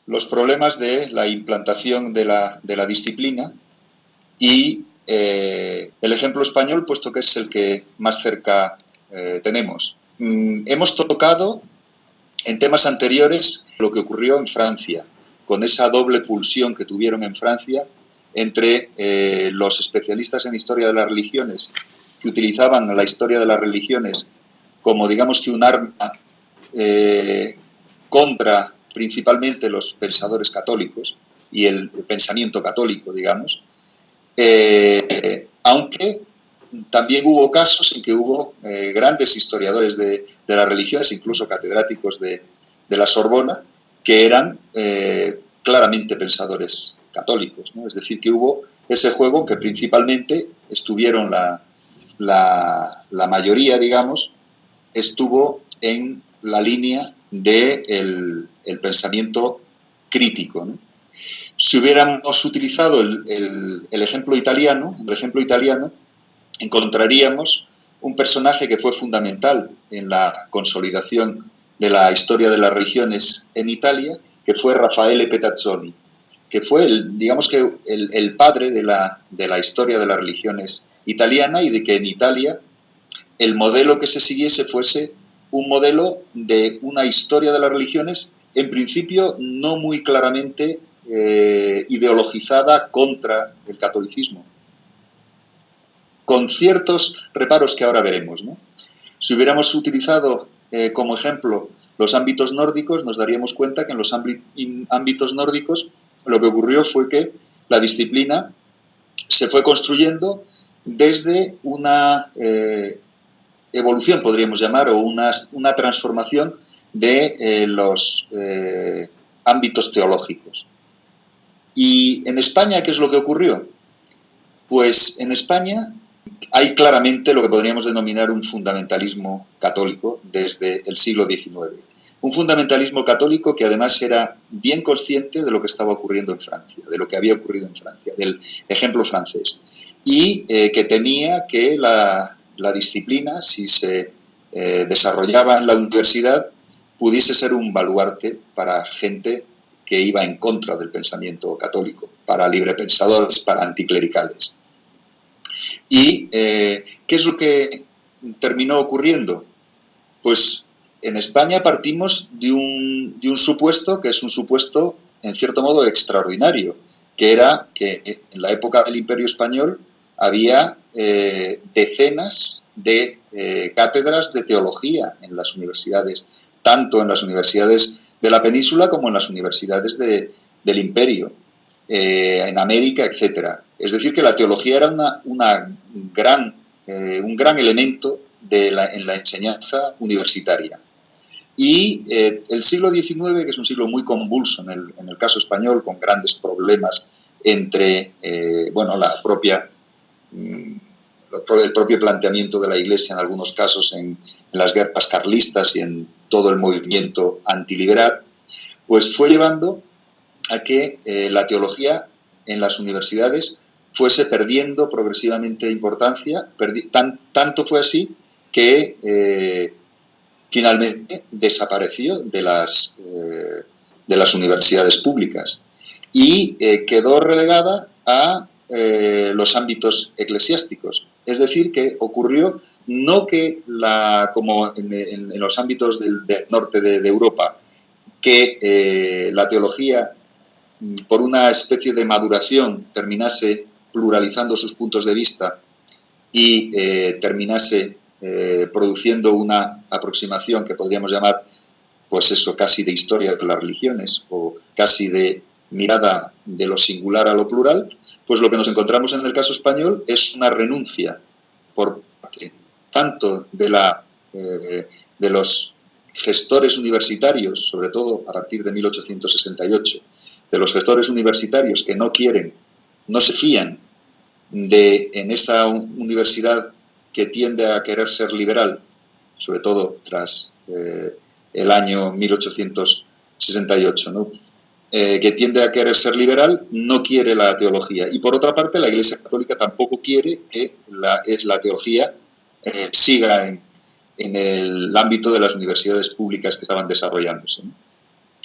los problemas de la implantación de la disciplina y el ejemplo español, puesto que es el que más cerca tenemos. Hemos tocado en temas anteriores lo que ocurrió en Francia, con esa doble pulsión que tuvieron en Francia entre los especialistas en historia de las religiones, que utilizaban la historia de las religiones como, digamos, que un arma contra principalmente los pensadores católicos y el pensamiento católico, digamos, aunque también hubo casos en que hubo grandes historiadores de las religiones, incluso catedráticos de la Sorbona, que eran claramente pensadores católicos, ¿no? Es decir, que hubo ese juego en que principalmente estuvieron la mayoría, digamos, estuvo en la línea del pensamiento crítico, ¿no? Si hubiéramos utilizado el ejemplo italiano, encontraríamos un personaje que fue fundamental en la consolidación de la historia de las religiones en Italia, que fue Raffaele Petazzoni, que fue, digamos que, el padre de la historia de las religiones italiana, y de que en Italia el modelo que se siguiese fuese un modelo de una historia de las religiones, en principio no muy claramente ideologizada contra el catolicismo, con ciertos reparos que ahora veremos, ¿no? Si hubiéramos utilizado como ejemplo los ámbitos nórdicos, nos daríamos cuenta que en los ámbitos nórdicos lo que ocurrió fue que la disciplina se fue construyendo desde una evolución, podríamos llamar, o una transformación de los ámbitos teológicos. ¿Y en España qué es lo que ocurrió? Pues en España hay claramente lo que podríamos denominar un fundamentalismo católico desde el siglo XIX. Un fundamentalismo católico que además era bien consciente de lo que estaba ocurriendo en Francia, de lo que había ocurrido en Francia, del ejemplo francés. Y que temía que la disciplina, si se desarrollaba en la universidad, pudiese ser un baluarte para gente que iba en contra del pensamiento católico, para librepensadores, para anticlericales. ¿Y qué es lo que terminó ocurriendo? Pues en España partimos de un supuesto que es un supuesto, en cierto modo, extraordinario, que era que en la época del Imperio Español había decenas de cátedras de teología en las universidades, tanto en las universidades de la península como en las universidades del Imperio, en América, etcétera. Es decir, que la teología era un gran elemento en la enseñanza universitaria. Y el siglo XIX, que es un siglo muy convulso en el caso español, con grandes problemas entre el propio planteamiento de la Iglesia en algunos casos en las guerras carlistas y en todo el movimiento antiliberal, pues fue llevando a que la teología en las universidades fuese perdiendo progresivamente importancia, tanto fue así que finalmente desapareció de las universidades públicas y quedó relegada a los ámbitos eclesiásticos. Es decir, que ocurrió no que, como en los ámbitos del norte de Europa, que la teología, por una especie de maduración, terminase pluralizando sus puntos de vista y terminase produciendo una aproximación que podríamos llamar, pues eso, casi de historia de las religiones o casi de mirada de lo singular a lo plural. Pues lo que nos encontramos en el caso español es una renuncia por parte tanto de los gestores universitarios, sobre todo a partir de 1868, de los gestores universitarios que no se fían en esa universidad que tiende a querer ser liberal, sobre todo tras el año 1868, ¿no? Que tiende a querer ser liberal, no quiere la teología. Y por otra parte, la Iglesia Católica tampoco quiere que la teología siga en el ámbito de las universidades públicas que estaban desarrollándose, ¿no?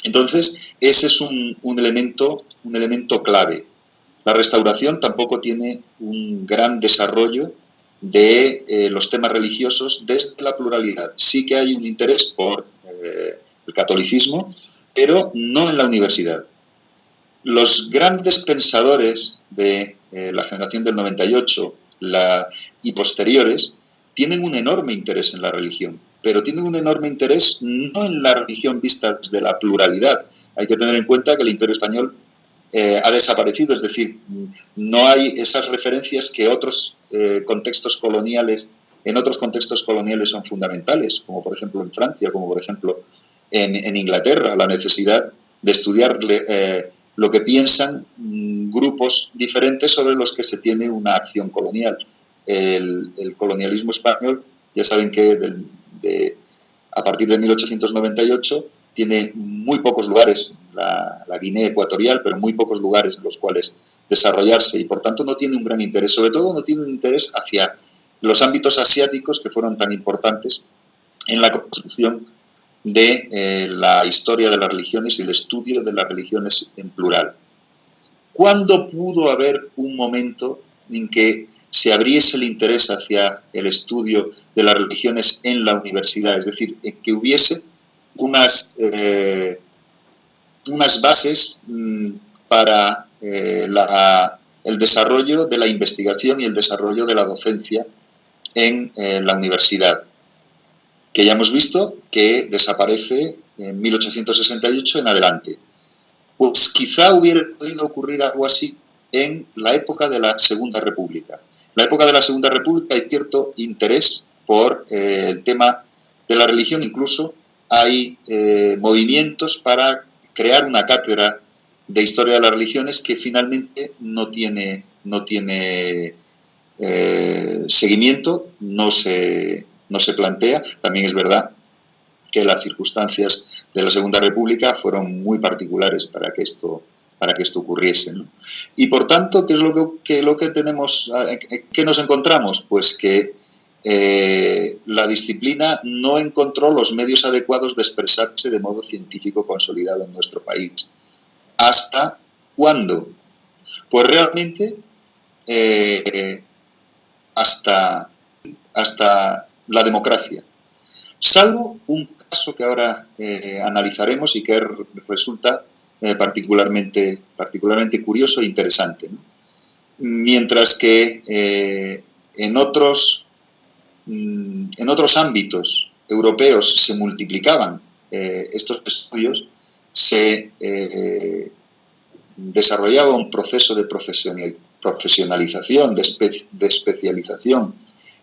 Entonces, ese es un elemento clave. La restauración tampoco tiene un gran desarrollo de los temas religiosos desde la pluralidad. Sí que hay un interés por el catolicismo, pero no en la universidad. Los grandes pensadores de la generación del 98 y posteriores tienen un enorme interés en la religión, pero tienen un enorme interés no en la religión vista desde la pluralidad. Hay que tener en cuenta que el Imperio Español ha desaparecido, es decir, no hay esas referencias que otros contextos coloniales, en otros contextos coloniales son fundamentales, como por ejemplo en Francia, como por ejemplo en Inglaterra, la necesidad de estudiar lo que piensan grupos diferentes sobre los que se tiene una acción colonial. El colonialismo español, ya saben que a partir de 1898 tiene muy pocos lugares, la Guinea Ecuatorial, pero muy pocos lugares en los cuales desarrollarse y por tanto no tiene un gran interés, sobre todo no tiene un interés hacia los ámbitos asiáticos que fueron tan importantes en la construcción de la historia de las religiones y el estudio de las religiones en plural. ¿Cuándo pudo haber un momento en que se abriese el interés hacia el estudio de las religiones en la universidad? Es decir, que hubiese unas bases para el desarrollo de la investigación y el desarrollo de la docencia en la universidad, que ya hemos visto que desaparece en 1868 en adelante. Pues quizá hubiera podido ocurrir algo así en la época de la Segunda República. En la época de la Segunda República hay cierto interés por el tema de la religión, incluso hay movimientos para crear una cátedra de historia de las religiones que finalmente no tiene seguimiento, no se plantea. También es verdad que las circunstancias de la Segunda República fueron muy particulares para que esto ocurriese, ¿no? Y por tanto, ¿qué es lo que tenemos? ¿Qué nos encontramos? Pues que la disciplina no encontró los medios adecuados de expresarse de modo científico consolidado en nuestro país. ¿Hasta cuándo? Pues realmente hasta la democracia, salvo un caso que ahora analizaremos y que resulta particularmente curioso e interesante, ¿no? Mientras que en otros ámbitos europeos se multiplicaban estos estudios, se desarrollaba un proceso de profesionalización, de especialización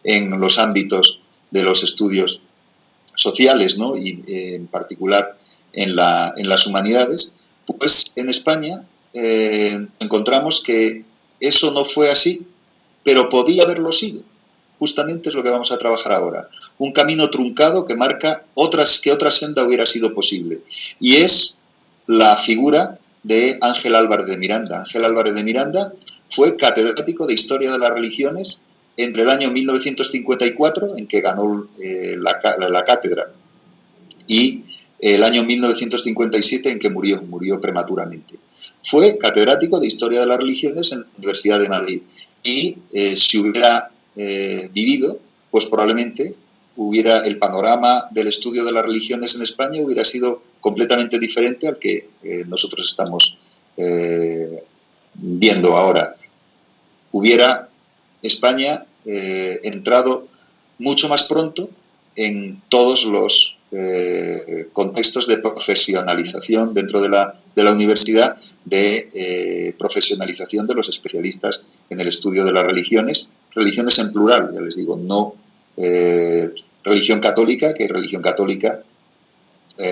en los ámbitos de los estudios sociales, ¿no? Y en particular en las humanidades. Pues en España encontramos que eso no fue así, pero podía haberlo sido. Justamente es lo que vamos a trabajar ahora. Un camino truncado que marca que otra senda hubiera sido posible. Y es la figura de Ángel Álvarez de Miranda. Ángel Álvarez de Miranda fue catedrático de Historia de las Religiones entre el año 1954, en que ganó la cátedra, y el año 1957, en que murió prematuramente. Fue catedrático de Historia de las Religiones en la Universidad de Madrid. Y si hubiera vivido, pues probablemente el panorama del estudio de las religiones en España hubiera sido completamente diferente al que nosotros estamos viendo ahora. Hubiera España entrado mucho más pronto en todos los contextos de profesionalización dentro de la universidad, de profesionalización de los especialistas en el estudio de las religiones en plural, ya les digo, no religión católica, que religión católica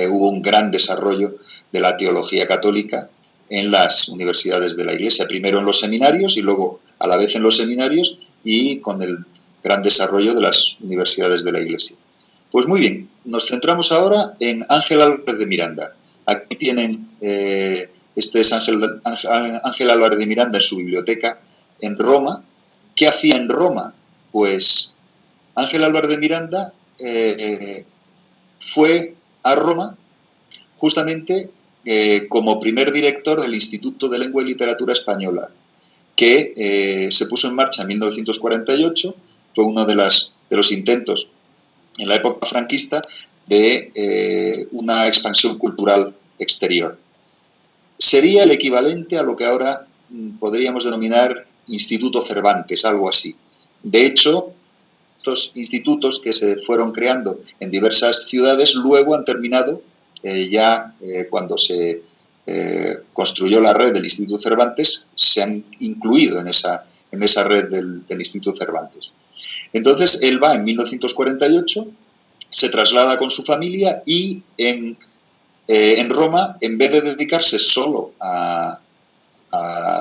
hubo un gran desarrollo de la teología católica en las universidades de la Iglesia, primero en los seminarios y luego a la vez en los seminarios y con el gran desarrollo de las universidades de la Iglesia. Pues muy bien, nos centramos ahora en Ángel Álvarez de Miranda. Aquí tienen, este es Ángel Álvarez de Miranda en su biblioteca en Roma. ¿Qué hacía en Roma? Pues Ángel Álvarez de Miranda fue a Roma justamente como primer director del Instituto de Lengua y Literatura Española, que se puso en marcha en 1948, fue uno de los intentos en la época franquista de una expansión cultural exterior. Sería el equivalente a lo que ahora podríamos denominar Instituto Cervantes, algo así. De hecho, estos institutos que se fueron creando en diversas ciudades luego han terminado, cuando se construyó la red del Instituto Cervantes, se han incluido en esa red del Instituto Cervantes. Entonces, él va en 1948, se traslada con su familia y en Roma, en vez de dedicarse solo a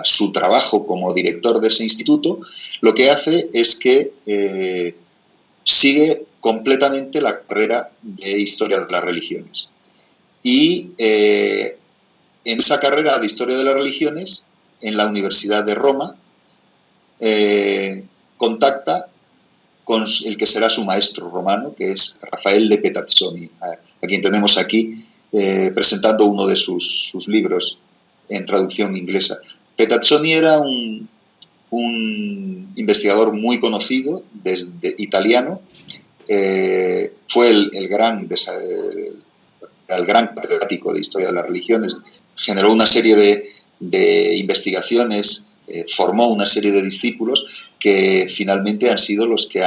su trabajo como director de ese instituto, lo que hace es que sigue completamente la carrera de Historia de las Religiones. Y en esa carrera de Historia de las Religiones, en la Universidad de Roma, contacta con el que será su maestro romano, que es Rafael de Petazzoni, a quien tenemos aquí presentando uno de sus libros en traducción inglesa. Petazzoni era un investigador muy conocido, desde italiano, fue el gran catedrático de Historia de las Religiones, generó una serie de investigaciones, formó una serie de discípulos que finalmente han sido los que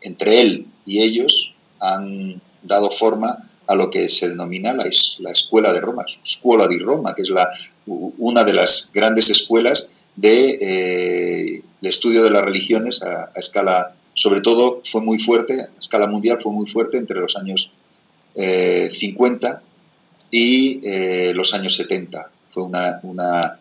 entre él y ellos, han dado forma a lo que se denomina la Escuela de Roma, Scuola di Roma, que es una de las grandes escuelas de estudio de las religiones a escala, sobre todo fue muy fuerte, a escala mundial fue muy fuerte entre los años 50 y los años 70. Fue una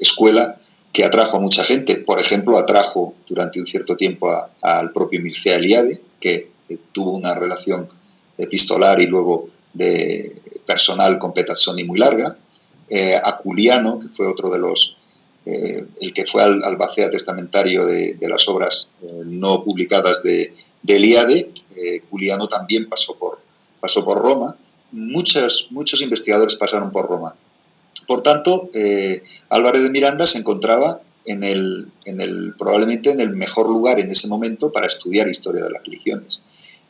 escuela que atrajo a mucha gente. Por ejemplo, atrajo durante un cierto tiempo al propio Mircea Eliade, que tuvo una relación epistolar y luego personal con Petazzoni muy larga, a Culiano, que fue otro de los, el que fue albacea testamentario de las obras no publicadas de Eliade. Culiano también pasó por Roma. Muchos investigadores pasaron por Roma. Por tanto, Álvarez de Miranda se encontraba probablemente en el mejor lugar en ese momento para estudiar historia de las religiones.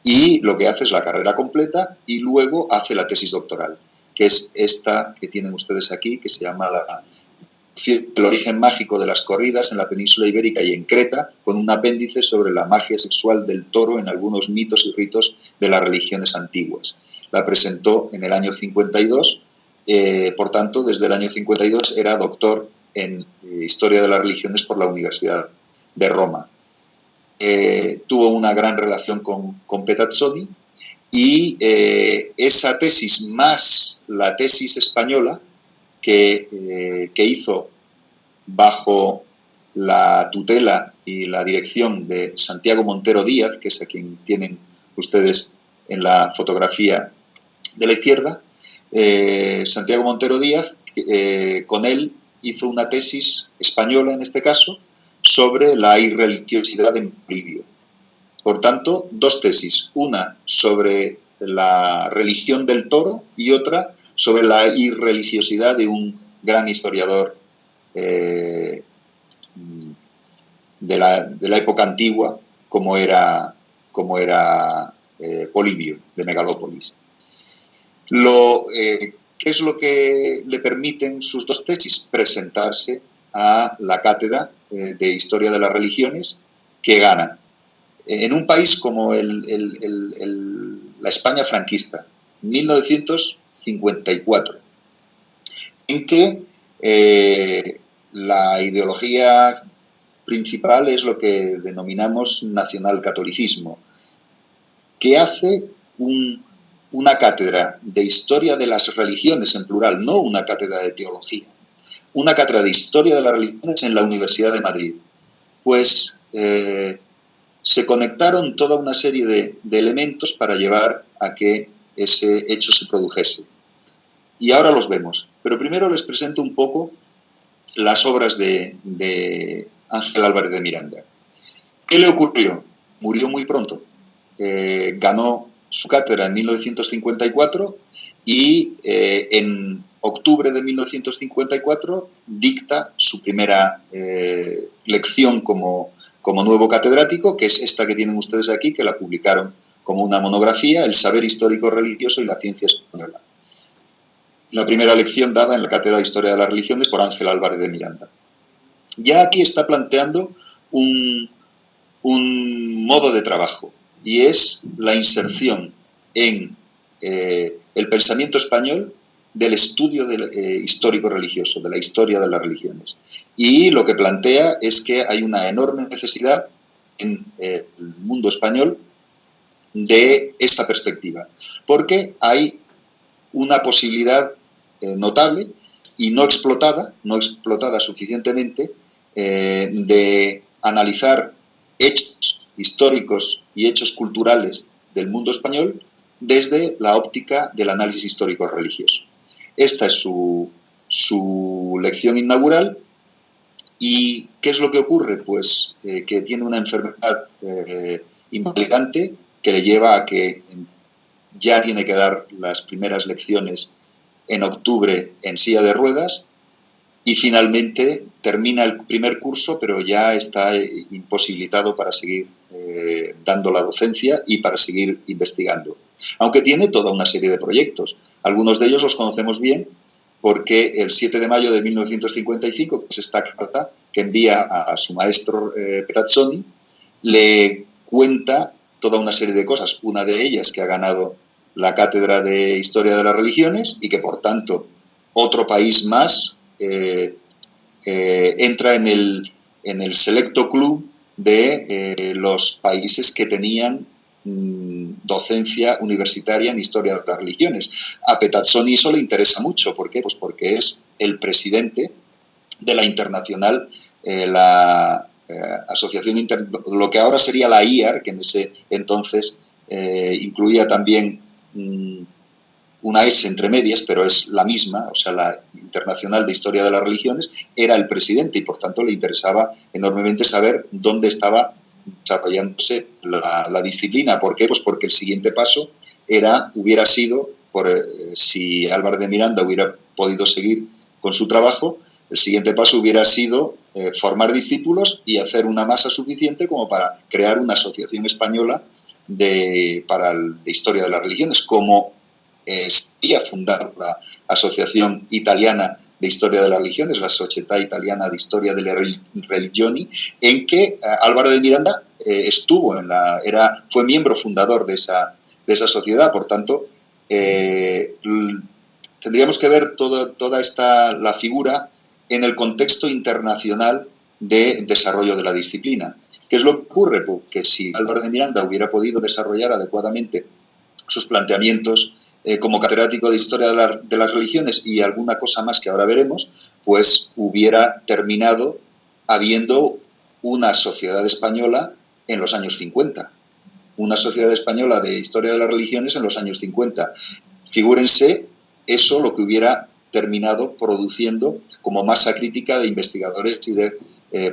Y lo que hace es la carrera completa y luego hace la tesis doctoral, que es esta que tienen ustedes aquí, que se llama El origen mágico de las corridas en la península ibérica y en Creta, con un apéndice sobre la magia sexual del toro en algunos mitos y ritos de las religiones antiguas. La presentó en el año 52, por tanto, desde el año 52 era doctor en Historia de las Religiones por la Universidad de Roma. Tuvo una gran relación con Petazzoni y esa tesis más la tesis española que hizo bajo la tutela y la dirección de Santiago Montero Díaz, que es a quien tienen ustedes en la fotografía de la izquierda, Santiago Montero Díaz, con él hizo una tesis española en este caso sobre la irreligiosidad en Polibio. Por tanto, dos tesis, una sobre la religión del toro y otra sobre la irreligiosidad de un gran historiador de la época antigua como era Polibio, de Megalópolis. ¿Qué es lo que le permiten sus dos tesis? Presentarse a la cátedra de Historia de las Religiones, que gana en un país como la España franquista, 1954, en que la ideología principal es lo que denominamos nacionalcatolicismo, que hace una cátedra de Historia de las Religiones en plural, no una cátedra de teología, una cátedra de Historia de las Religiones en la Universidad de Madrid. Pues se conectaron toda una serie de elementos para llevar a que ese hecho se produjese. Y ahora los vemos. Pero primero les presento un poco las obras de Ángel Álvarez de Miranda. ¿Qué le ocurrió? Murió muy pronto. Ganó su cátedra en 1954 y en octubre de 1954 dicta su primera lección como nuevo catedrático, que es esta que tienen ustedes aquí, que la publicaron como una monografía, El saber histórico religioso y la ciencia española. La primera lección dada en la Cátedra de Historia de las Religiones por Ángel Álvarez de Miranda. Ya aquí está planteando un modo de trabajo, y es la inserción en el pensamiento español del estudio histórico-religioso, de la historia de las religiones. Y lo que plantea es que hay una enorme necesidad en el mundo español de esta perspectiva, porque hay una posibilidad notable y no explotada suficientemente, de analizar hechos históricos y hechos culturales del mundo español desde la óptica del análisis histórico religioso. Esta es su lección inaugural. ¿Y qué es lo que ocurre? Pues que tiene una enfermedad invalidante que le lleva a que ya tiene que dar las primeras lecciones en octubre en silla de ruedas, y finalmente termina el primer curso, pero ya está imposibilitado para seguir dando la docencia y para seguir investigando. Aunque tiene toda una serie de proyectos. Algunos de ellos los conocemos bien, porque el 7 de mayo de 1955, que es esta carta que envía a su maestro Perazzoni, le cuenta toda una serie de cosas. Una de ellas, que ha ganado la Cátedra de Historia de las Religiones y que, por tanto, otro país más entra en el selecto club de los países que tenían docencia universitaria en historia de las religiones. A Perazzoni eso le interesa mucho. ¿Por qué? Pues porque es el presidente de la internacional, la asociación lo que ahora sería la IAR, que en ese entonces incluía también una S entre medias, pero es la misma, o sea, la Internacional de Historia de las Religiones, era el presidente, y por tanto le interesaba enormemente saber dónde estaba desarrollándose la disciplina. ¿Por qué? Pues porque el siguiente paso hubiera sido, si Álvarez de Miranda hubiera podido seguir con su trabajo, el siguiente paso hubiera sido formar discípulos y hacer una masa suficiente como para crear una asociación española de historia de las religiones, como sería fundar la Asociación Italiana de Historia de las Religiones, la Società Italiana de Historia delle Religioni, en que Álvarez de Miranda fue miembro fundador de esa sociedad. Por tanto, tendríamos que ver toda la figura en el contexto internacional de desarrollo de la disciplina. ¿Qué es lo que ocurre? Pues que si Álvarez de Miranda hubiera podido desarrollar adecuadamente sus planteamientos como catedrático de Historia de las Religiones y alguna cosa más que ahora veremos, pues hubiera terminado habiendo una sociedad española en los años 50. Una sociedad española de Historia de las Religiones en los años 50. Figúrense eso lo que hubiera terminado produciendo como masa crítica de investigadores y de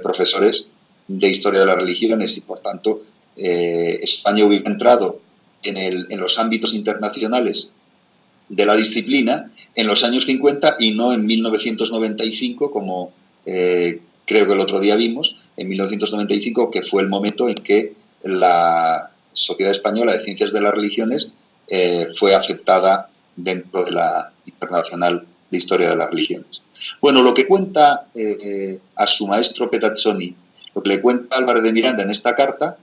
profesores de Historia de las Religiones, y por tanto España hubiera entrado en los ámbitos internacionales de la disciplina en los años 50 y no en 1995, como creo que el otro día vimos, en 1995, que fue el momento en que la Sociedad Española de Ciencias de las Religiones fue aceptada dentro de la Internacional de Historia de las Religiones. Bueno, lo que cuenta a su maestro Perazzoni, lo que le cuenta Álvarez de Miranda en esta carta,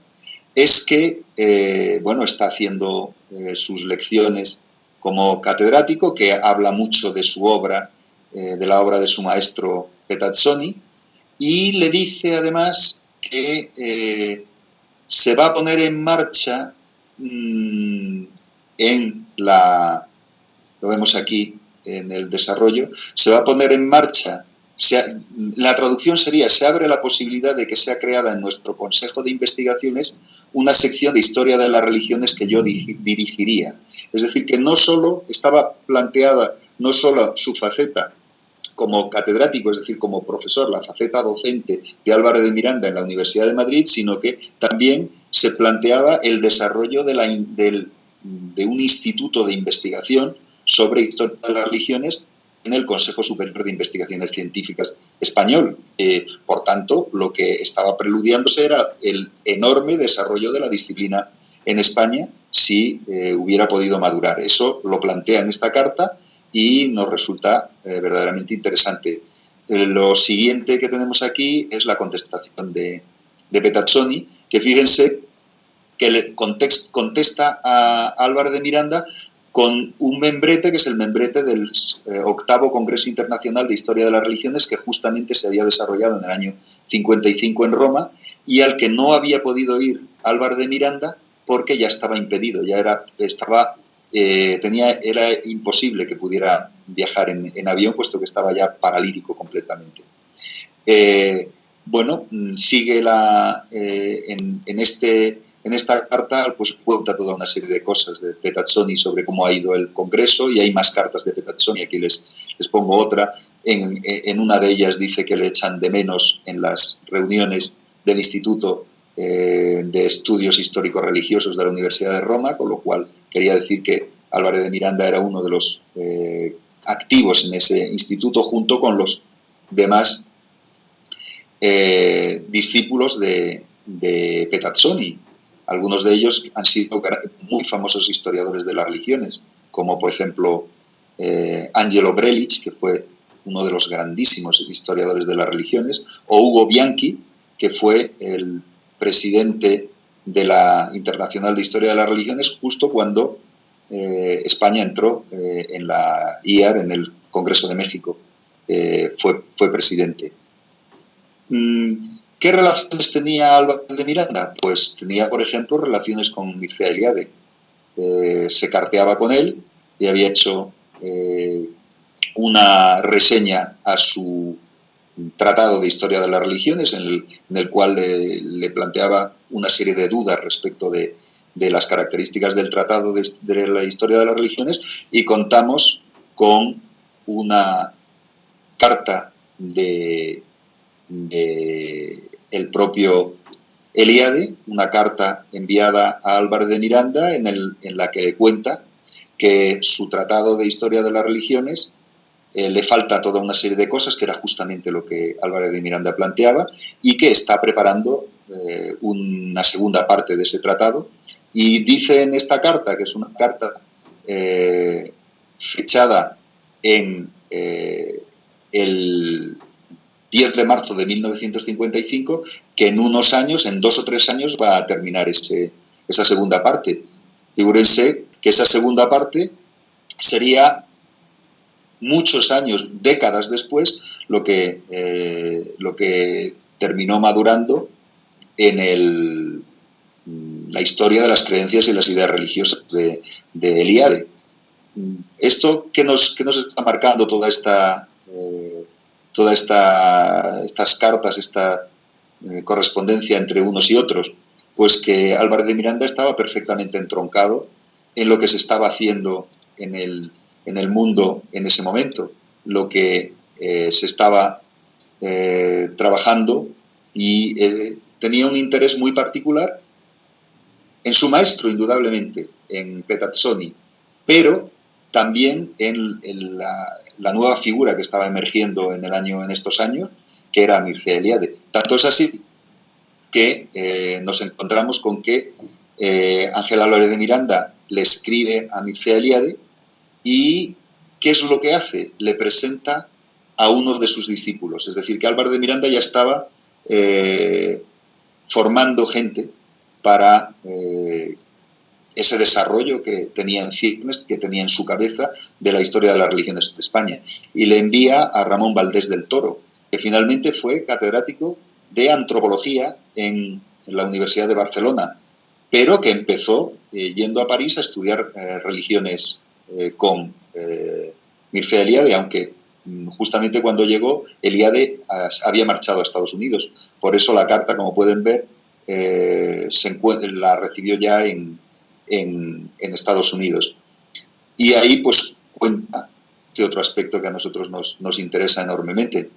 es que está haciendo sus lecciones como catedrático, que habla mucho de su obra, de la obra de su maestro Perazzoni, y le dice además que se va a poner en marcha lo vemos aquí en el desarrollo, se va a poner en marcha, la traducción sería: se abre la posibilidad de que sea creada en nuestro Consejo de Investigaciones una sección de Historia de las Religiones que yo dirigiría. Es decir, que no solo estaba planteada, no solo su faceta como catedrático, es decir, como profesor, la faceta docente de Álvarez de Miranda en la Universidad de Madrid, sino que también se planteaba el desarrollo de un instituto de investigación sobre historia de las religiones en el Consejo Superior de Investigaciones Científicas español. Por tanto, lo que estaba preludiándose era el enorme desarrollo de la disciplina en España si hubiera podido madurar. Eso lo plantea en esta carta y nos resulta verdaderamente interesante. Lo siguiente que tenemos aquí es la contestación de Petazzoni, que fíjense que le contesta a Álvarez de Miranda con un membrete, que es el membrete del octavo Congreso Internacional de Historia de las Religiones, que justamente se había desarrollado en el año 55 en Roma, y al que no había podido ir Álvarez de Miranda porque ya estaba impedido, ya era imposible que pudiera viajar en avión, puesto que estaba ya paralítico completamente. Sigue en esta carta pues cuenta toda una serie de cosas de Petazzoni sobre cómo ha ido el Congreso, y hay más cartas de Petazzoni. Aquí les pongo otra. En una de ellas dice que le echan de menos en las reuniones del Instituto de Estudios Históricos Religiosos de la Universidad de Roma, con lo cual quería decir que Álvarez de Miranda era uno de los activos en ese instituto, junto con los demás discípulos de Petazzoni. Algunos de ellos han sido muy famosos historiadores de las religiones, como por ejemplo Angelo Brelich, que fue uno de los grandísimos historiadores de las religiones, o Hugo Bianchi, que fue el presidente de la Internacional de Historia de las Religiones justo cuando España entró en la IAR, en el Congreso de México. Fue presidente. ¿Qué relaciones tenía Álvarez de Miranda? Pues tenía, por ejemplo, relaciones con Mircea Eliade. Se carteaba con él y había hecho una reseña a su tratado de historia de las religiones, en el cual le planteaba una serie de dudas respecto de las características del tratado de la historia de las religiones, y contamos con una carta de el propio Eliade, una carta enviada a Álvarez de Miranda en la que le cuenta que su tratado de historia de las religiones le falta toda una serie de cosas, que era justamente lo que Álvarez de Miranda planteaba, y que está preparando una segunda parte de ese tratado. Y dice en esta carta, que es una carta fechada en el 10 de marzo de 1955, que en unos años, en 2 o 3 años, va a terminar esa segunda parte. Figúrense que esa segunda parte sería muchos años, décadas después, lo que terminó madurando en la historia de las creencias y las ideas religiosas de Eliade. Esto que nos está marcando todas estas cartas, esta correspondencia entre unos y otros, pues que Álvarez de Miranda estaba perfectamente entroncado en lo que se estaba haciendo en el mundo en ese momento, lo que se estaba trabajando, y tenía un interés muy particular en su maestro, indudablemente, en Petazzoni, pero también en la nueva figura que estaba emergiendo en estos años, que era Mircea Eliade. Tanto es así que nos encontramos con que Ángel Álvarez de Miranda le escribe a Mircea Eliade, y ¿qué es lo que hace? Le presenta a uno de sus discípulos. Es decir, que Álvarez de Miranda ya estaba formando gente para ese desarrollo que tenía en ciernes, que tenía en su cabeza, de la historia de las religiones de España. Y le envía a Ramón Valdés del Toro, que finalmente fue catedrático de antropología en la Universidad de Barcelona, pero que empezó yendo a París a estudiar religiones con Mircea Eliade, aunque justamente cuando llegó, Eliade había marchado a Estados Unidos. Por eso la carta, como pueden ver, la recibió ya en Estados Unidos. Y ahí pues cuenta de otro aspecto que a nosotros nos interesa enormemente,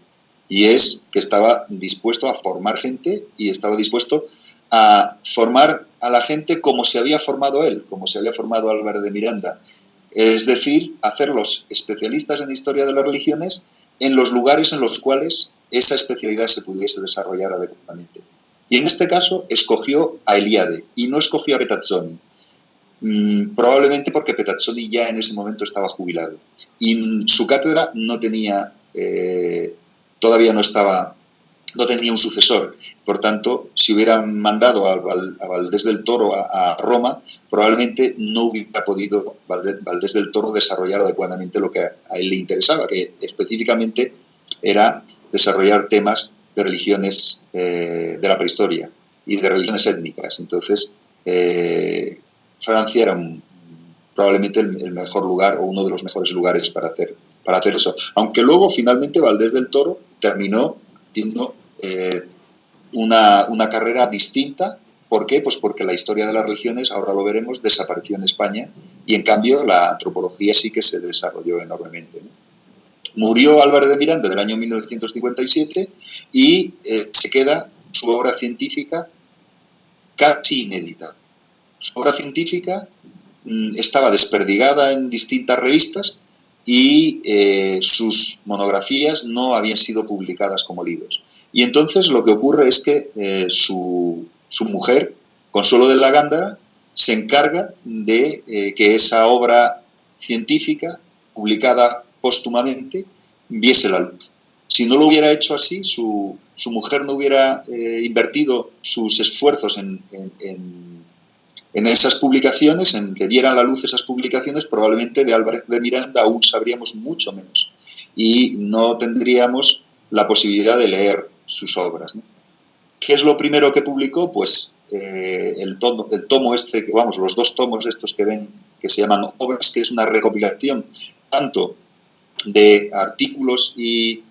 y es que estaba dispuesto a formar gente, y estaba dispuesto a formar a la gente como se había formado él, como se había formado Álvarez de Miranda, Es decir, hacer los especialistas en historia de las religiones en los lugares en los cuales esa especialidad se pudiese desarrollar adecuadamente. Y en este caso escogió a Eliade y no escogió a Petazzoni, probablemente porque Petazzoni ya en ese momento estaba jubilado y su cátedra no tenía, todavía no tenía un sucesor. Por tanto, si hubieran mandado a Valdés del Toro a Roma, probablemente no hubiera podido Valdés del Toro desarrollar adecuadamente lo que a él le interesaba, que específicamente era desarrollar temas de religiones de la prehistoria y de religiones étnicas. Entonces, Francia era probablemente el mejor lugar o uno de los mejores lugares para hacer eso. Aunque luego, finalmente, Valdés del Toro terminó haciendo una carrera distinta. ¿Por qué? Pues porque la historia de las religiones, ahora lo veremos, desapareció en España y en cambio la antropología sí que se desarrolló enormemente, ¿no? Murió Álvarez de Miranda en el año 1957 y se queda su obra científica casi inédita. Su obra científica estaba desperdigada en distintas revistas y sus monografías no habían sido publicadas como libros. Y entonces lo que ocurre es que su mujer, Consuelo de la Gándara, se encarga de que esa obra científica, publicada póstumamente, viese la luz. Si no lo hubiera hecho así, su mujer no hubiera invertido sus esfuerzos en esas publicaciones, en que vieran la luz esas publicaciones, probablemente de Álvarez de Miranda aún sabríamos mucho menos y no tendríamos la posibilidad de leer sus obras, ¿no? ¿Qué es lo primero que publicó? Pues el tomo este, vamos, los dos tomos estos que ven, que se llaman Obras, que es una recopilación tanto de artículos y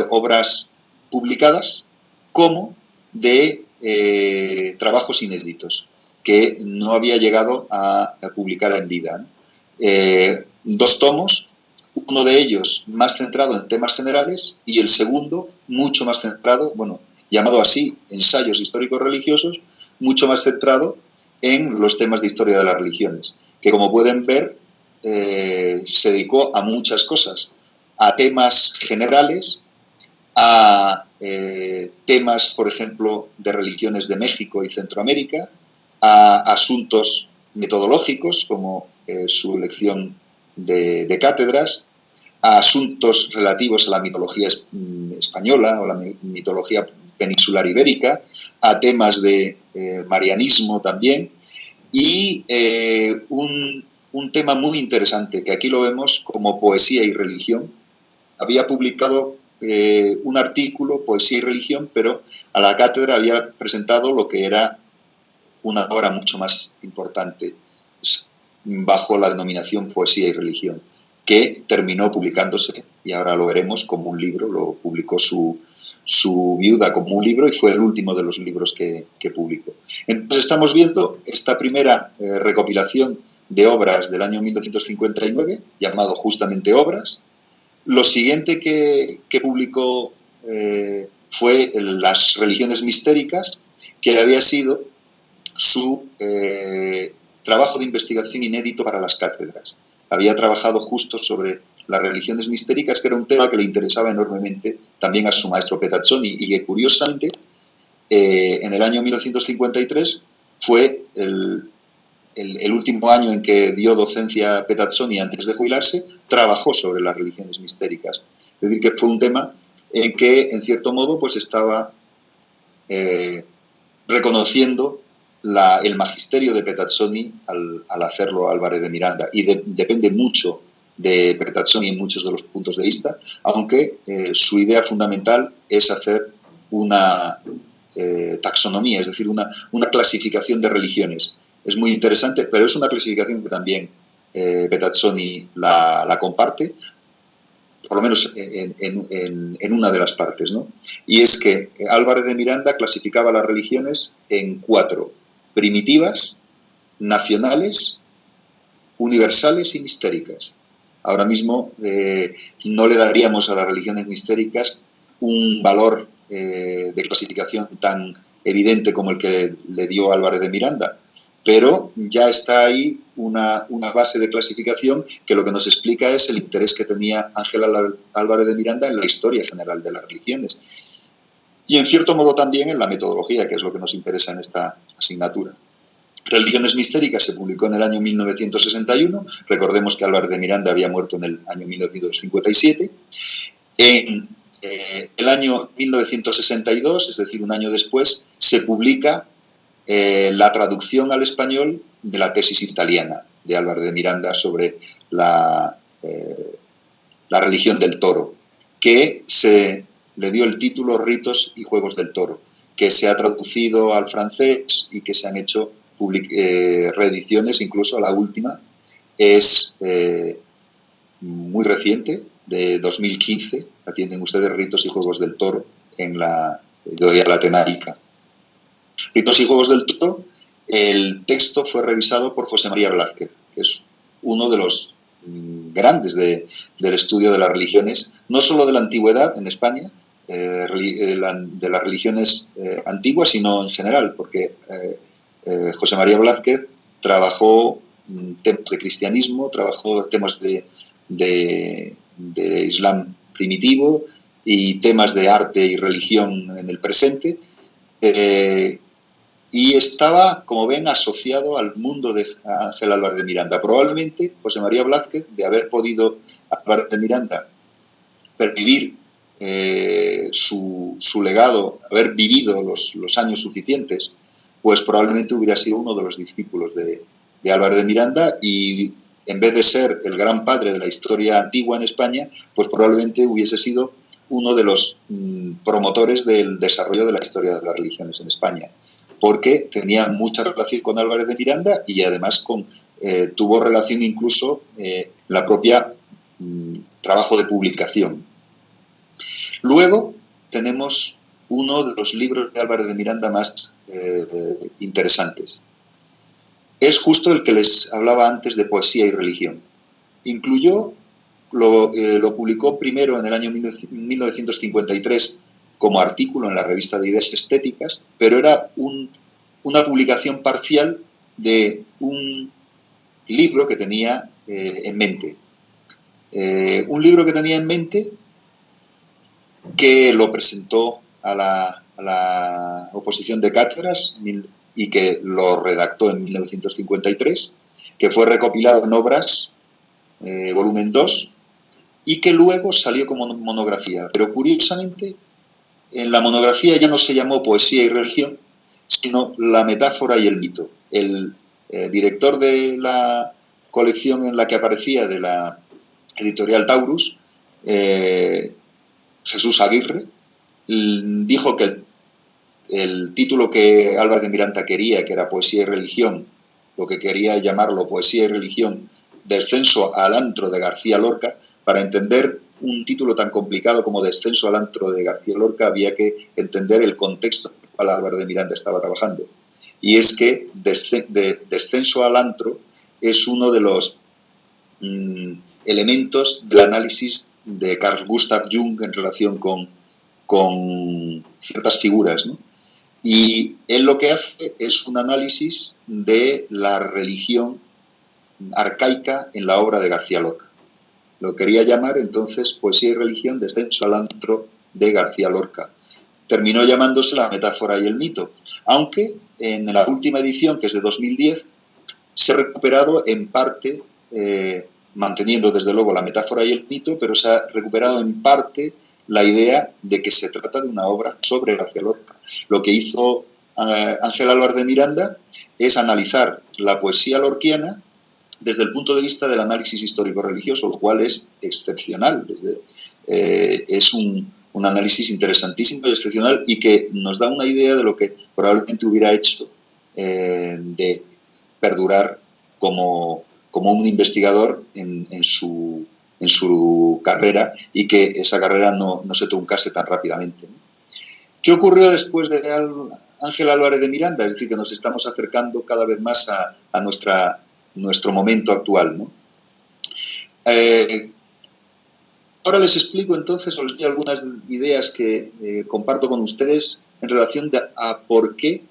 obras publicadas como de trabajos inéditos que no había llegado a publicar en vida, ¿no? Dos tomos, uno de ellos más centrado en temas generales y el segundo mucho más centrado, bueno, llamado así, ensayos históricos religiosos, mucho más centrado en los temas de historia de las religiones, que como pueden ver se dedicó a muchas cosas, a temas generales, a temas, por ejemplo, de religiones de México y Centroamérica, a asuntos metodológicos como su elección de cátedras, a asuntos relativos a la mitología española o la mitología peninsular ibérica, a temas de marianismo también, y un tema muy interesante, que aquí lo vemos como poesía y religión. Había publicado un artículo, Poesía y Religión, pero a la cátedra había presentado lo que era una obra mucho más importante bajo la denominación Poesía y Religión, que terminó publicándose, y ahora lo veremos, como un libro. Lo publicó su viuda como un libro y fue el último de los libros que publicó. Entonces estamos viendo esta primera recopilación de obras del año 1959, llamado justamente Obras. Lo siguiente que publicó fue Las religiones mistéricas, que había sido su trabajo de investigación inédito para las cátedras. Había trabajado justo sobre las religiones mistéricas, que era un tema que le interesaba enormemente también a su maestro Petazzoni, y que curiosamente en el año 1953 fue el último año en que dio docencia a Petazzoni antes de jubilarse. Trabajó sobre las religiones mistéricas. Es decir, que fue un tema en que, en cierto modo, pues estaba reconociendo el magisterio de Petazzoni al hacerlo Álvarez de Miranda, y depende mucho de Petazzoni en muchos de los puntos de vista, aunque su idea fundamental es hacer una taxonomía, es decir, una clasificación de religiones. Es muy interesante, pero es una clasificación que también Petazzoni la comparte, por lo menos en una de las partes, ¿no? Y es que Álvarez de Miranda clasificaba las religiones en 4: primitivas, nacionales, universales y mistéricas. Ahora mismo no le daríamos a las religiones mistéricas un valor de clasificación tan evidente como el que le dio Álvarez de Miranda, pero ya está ahí una base de clasificación que lo que nos explica es el interés que tenía Ángel Álvarez de Miranda en la historia general de las religiones y en cierto modo también en la metodología, que es lo que nos interesa en esta asignatura. Religiones mistéricas se publicó en el año 1961, recordemos que Álvarez de Miranda había muerto en el año 1957. En el año 1962, es decir, un año después, se publica la traducción al español de la tesis italiana de Álvarez de Miranda sobre la religión del toro, que se le dio el título Ritos y Juegos del Toro, que se ha traducido al francés y que se han hecho reediciones, incluso la última es muy reciente, de 2015, la tienen ustedes, Ritos y Juegos del Toro, en la editorial Atenaica. Ritos y Juegos del Toro, el texto fue revisado por José María Blázquez, que es uno de los grandes del estudio de las religiones, no solo de la antigüedad en España, de las religiones antiguas, sino en general, porque José María Blázquez trabajó temas de cristianismo, trabajó temas de Islam primitivo y temas de arte y religión en el presente, y estaba, como ven, asociado al mundo de Ángel Álvarez de Miranda. Probablemente José María Blázquez, de haber podido Álvarez de Miranda pervivir su legado, haber vivido los años suficientes, pues probablemente hubiera sido uno de los discípulos de Álvarez de Miranda y en vez de ser el gran padre de la historia antigua en España, pues probablemente hubiese sido uno de los promotores del desarrollo de la historia de las religiones en España, porque tenía mucha relación con Álvarez de Miranda y además tuvo relación incluso la propia trabajo de publicación. Luego tenemos uno de los libros de Álvarez de Miranda más interesantes. Es justo el que les hablaba antes de Poesía y Religión. Lo publicó primero en el año 1953 como artículo en la revista de Ideas Estéticas, pero era una publicación parcial de un libro que tenía en mente. Un libro que tenía en mente que lo presentó a la oposición de cátedras y que lo redactó en 1953, que fue recopilado en Obras, volumen 2, y que luego salió como monografía. Pero curiosamente, en la monografía ya no se llamó Poesía y Religión, sino La metáfora y el mito. El director de la colección en la que aparecía, de la editorial Taurus, Jesús Aguirre, dijo que el título que Álvarez de Miranda quería, que era Poesía y Religión, lo que quería llamarlo Poesía y Religión, Descenso al antro de García Lorca. Para entender un título tan complicado como Descenso al antro de García Lorca había que entender el contexto en el cual Álvarez de Miranda estaba trabajando. Y es que Descenso al antro es uno de los elementos del análisis de Carl Gustav Jung en relación con ciertas figuras, ¿no? Y él lo que hace es un análisis de la religión arcaica en la obra de García Lorca. Lo quería llamar entonces Poesía y Religión, Descenso al antro de García Lorca. Terminó llamándose La metáfora y el mito, aunque en la última edición, que es de 2010, se ha recuperado en parte, manteniendo desde luego la metáfora y el mito, pero se ha recuperado en parte la idea de que se trata de una obra sobre García Lorca. Lo que hizo Ángel Álvarez de Miranda es analizar la poesía lorquiana desde el punto de vista del análisis histórico-religioso, lo cual es excepcional. Es un análisis interesantísimo y excepcional y que nos da una idea de lo que probablemente hubiera hecho de perdurar como un investigador en su carrera y que esa carrera no se truncase tan rápidamente. ¿Qué ocurrió después de Ángel Álvarez de Miranda? Es decir, que nos estamos acercando cada vez más a nuestro momento actual, ¿no? Ahora les explico entonces, os doy algunas ideas que comparto con ustedes en relación a por qué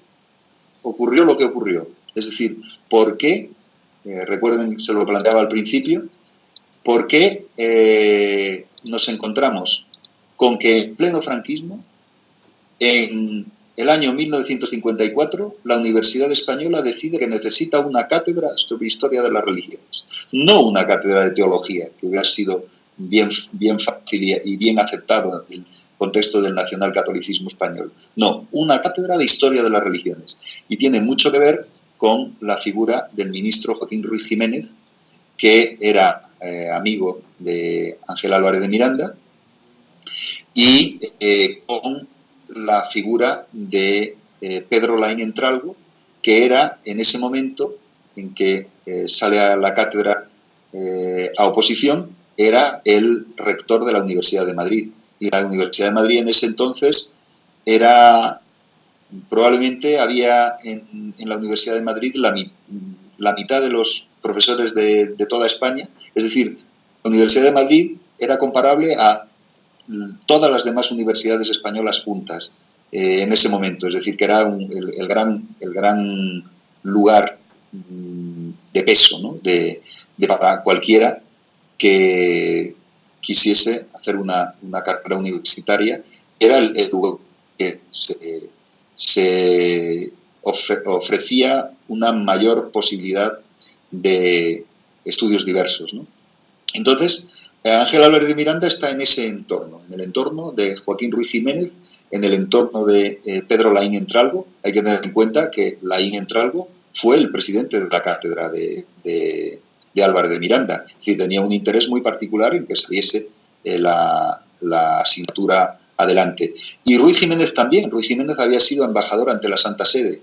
ocurrió lo que ocurrió. Es decir, ¿por qué? Recuerden, se lo planteaba al principio, ¿por qué nos encontramos con que en pleno franquismo, en el año 1954, la Universidad Española decide que necesita una cátedra sobre historia de las religiones? No una cátedra de teología, que hubiera sido bien fácil y bien aceptado en el contexto del nacionalcatolicismo español. No, una cátedra de historia de las religiones. Y tiene mucho que ver con la figura del ministro Joaquín Ruiz Jiménez, que era amigo de Ángel Álvarez de Miranda, y con la figura de Pedro Laín Entralgo, que era en ese momento en que sale a la cátedra a oposición, era el rector de la Universidad de Madrid. Y la Universidad de Madrid en ese entonces era, probablemente había en la Universidad de Madrid la mitad de los profesores de toda España. Es decir, la Universidad de Madrid era comparable a todas las demás universidades españolas juntas en ese momento. Es decir, que era el gran lugar de peso, ¿no? de para cualquiera que quisiese hacer una carrera universitaria. Era el lugar que se ofrecía una mayor posibilidad de estudios diversos, ¿no? Entonces, Ángel Álvarez de Miranda está en ese entorno, en el entorno de Joaquín Ruiz Jiménez, en el entorno de Pedro Laín Entralgo. Hay que tener en cuenta que Laín Entralgo fue el presidente de la cátedra de Álvarez de Miranda. Es decir, tenía un interés muy particular en que saliese la asignatura adelante. Y Ruiz Jiménez también. Ruiz Jiménez había sido embajador ante la Santa Sede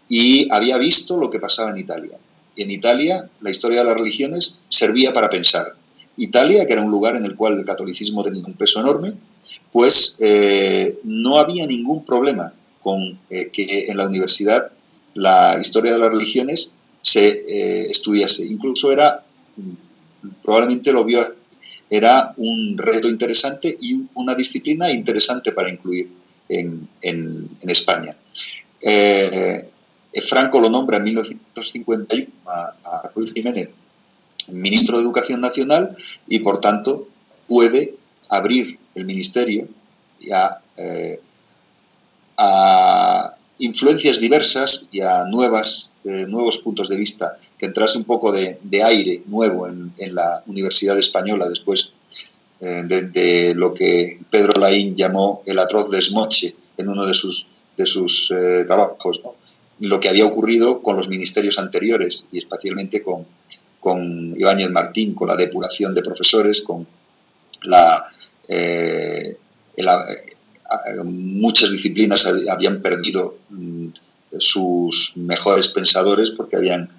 y había visto lo que pasaba en Italia. Y en Italia la historia de las religiones servía para pensar. Italia, que era un lugar en el cual el catolicismo tenía un peso enorme, pues no había ningún problema con que en la universidad la historia de las religiones se estudiase. Incluso probablemente lo vio, era un reto interesante y una disciplina interesante para incluir en España. Franco lo nombra en 1951 a Ruiz Jiménez ministro de Educación Nacional y, por tanto, puede abrir el ministerio a influencias diversas y a nuevos puntos de vista, que entrase un poco de aire nuevo en la Universidad Española después de lo que Pedro Laín llamó el atroz desmoche en uno de sus trabajos, ¿no? Lo que había ocurrido con los ministerios anteriores y especialmente con Ibáñez Martín, con la depuración de profesores, con muchas disciplinas habían perdido sus mejores pensadores porque habían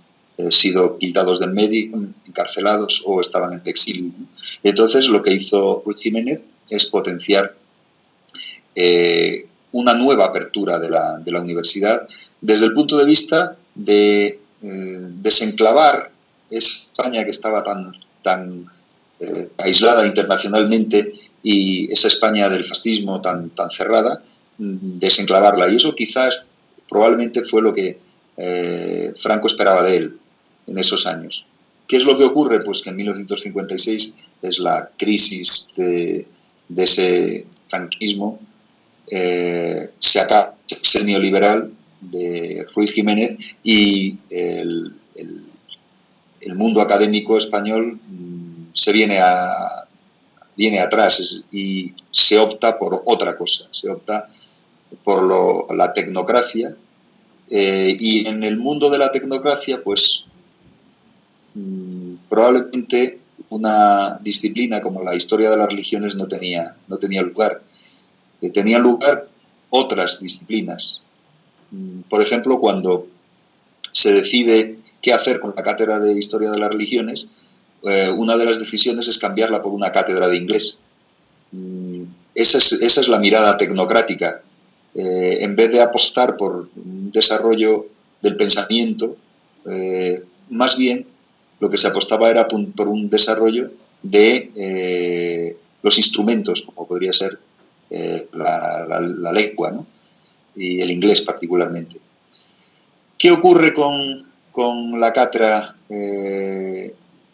sido quitados del medio, encarcelados o estaban en el exilio, ¿no? Entonces lo que hizo Ruiz Jiménez es potenciar una nueva apertura de la universidad desde el punto de vista de desenclavar España, que estaba tan aislada internacionalmente, y esa España del fascismo tan cerrada, desenclavarla. Y eso quizás probablemente fue lo que Franco esperaba de él en esos años. ¿Qué es lo que ocurre? Pues que en 1956 es la crisis de ese franquismo, se acaba el sexenio liberal de Ruiz Jiménez y el mundo académico español se viene atrás y se opta por otra cosa, se opta por la tecnocracia, y en el mundo de la tecnocracia pues probablemente una disciplina como la historia de las religiones no tenía lugar. Tenían lugar otras disciplinas. Por ejemplo, cuando se decide qué hacer con la cátedra de historia de las religiones, una de las decisiones es cambiarla por una cátedra de inglés. Esa es la mirada tecnocrática. En vez de apostar por un desarrollo del pensamiento, más bien lo que se apostaba era por un desarrollo de los instrumentos, como podría ser la lengua, ¿no? Y el inglés particularmente. ¿Qué ocurre con con la cátedra